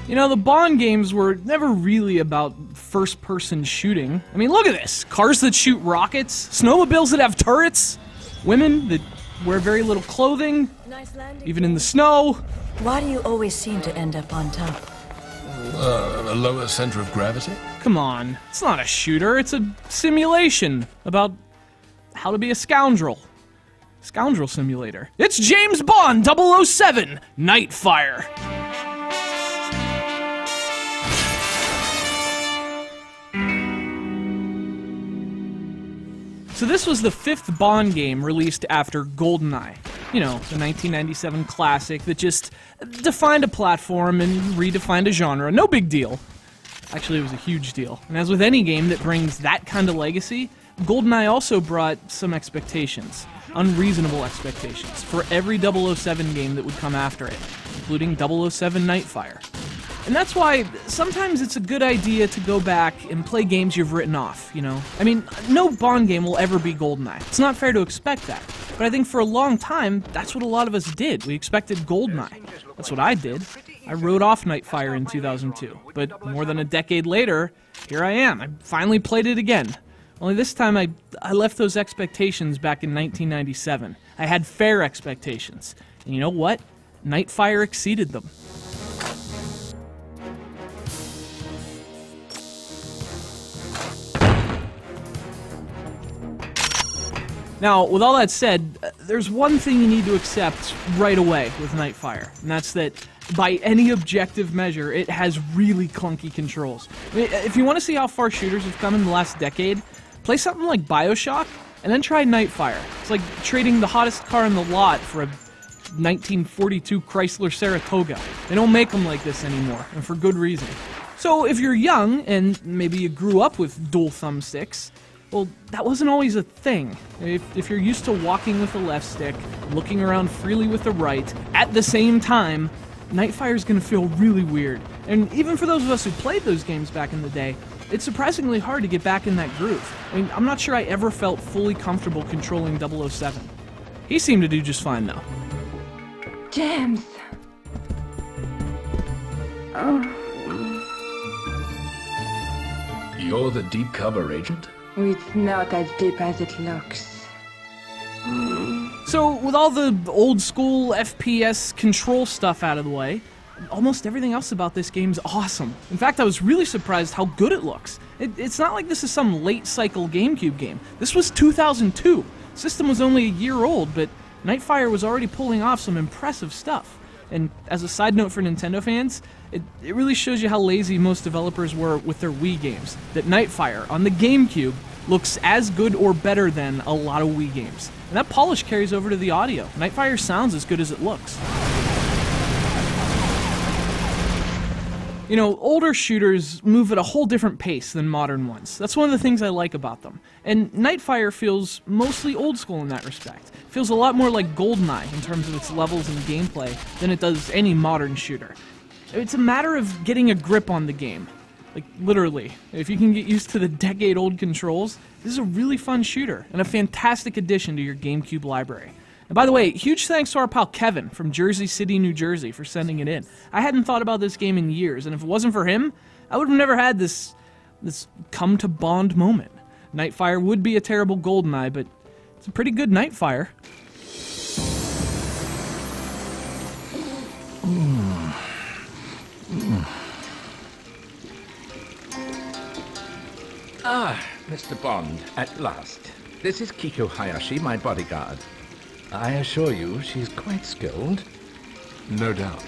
You know, the Bond games were never really about first-person shooting. I mean, look at this. Cars that shoot rockets, snowmobiles that have turrets, women that wear very little clothing, even in the snow. Why do you always seem to end up on top? A lower center of gravity? Come on, it's not a shooter, it's a simulation about how to be a scoundrel. Scoundrel simulator. It's James Bond 007, Nightfire. So this was the 5th Bond game released after GoldenEye. You know, the 1997 classic that just defined a platform and redefined a genre. No big deal. Actually, it was a huge deal. And as with any game that brings that kind of legacy, GoldenEye also brought some expectations. Unreasonable expectations for every 007 game that would come after it, including 007 Nightfire. And that's why sometimes it's a good idea to go back and play games you've written off, you know? I mean, no Bond game will ever be GoldenEye. It's not fair to expect that. But I think for a long time, that's what a lot of us did. We expected GoldenEye. That's what I did. I wrote off Nightfire in 2002. But more than a decade later, here I am. I finally played it again. Only this time I left those expectations back in 1997. I had fair expectations. And you know what? Nightfire exceeded them. Now, with all that said, there's one thing you need to accept right away with Nightfire, and that's that, by any objective measure, it has really clunky controls. I mean, if you want to see how far shooters have come in the last decade, play something like BioShock, and then try Nightfire. It's like trading the hottest car in the lot for a 1942 Chrysler Saratoga. They don't make them like this anymore, and for good reason. So if you're young, and maybe you grew up with dual thumbsticks, well, that wasn't always a thing. If you're used to walking with the left stick, looking around freely with the right, at the same time, Nightfire's gonna feel really weird. And even for those of us who played those games back in the day, it's surprisingly hard to get back in that groove. I mean, I'm not sure I ever felt fully comfortable controlling 007. He seemed to do just fine, though. James! Oh. You're the deep cover agent? It's not as deep as it looks. So, with all the old school FPS control stuff out of the way, almost everything else about this game's awesome. In fact, I was really surprised how good it looks. It's not like this is some late cycle GameCube game. This was 2002. The system was only a year old, but Nightfire was already pulling off some impressive stuff. And as a side note for Nintendo fans, it really shows you how lazy most developers were with their Wii games. That Nightfire on the GameCube looks as good or better than a lot of Wii games. And that polish carries over to the audio. Nightfire sounds as good as it looks. You know, older shooters move at a whole different pace than modern ones. That's one of the things I like about them. And Nightfire feels mostly old school in that respect. It feels a lot more like GoldenEye in terms of its levels and gameplay than it does any modern shooter. It's a matter of getting a grip on the game. Like, literally. If you can get used to the decade-old controls, this is a really fun shooter and a fantastic addition to your GameCube library. And by the way, huge thanks to our pal Kevin from Jersey City, New Jersey for sending it in. I hadn't thought about this game in years, and if it wasn't for him, I would have never had this come-to-Bond moment. Nightfire would be a terrible GoldenEye, but it's a pretty good Nightfire. Ah, Mr. Bond, at last. This is Kiko Hayashi, my bodyguard. I assure you, she's quite skilled. No doubt.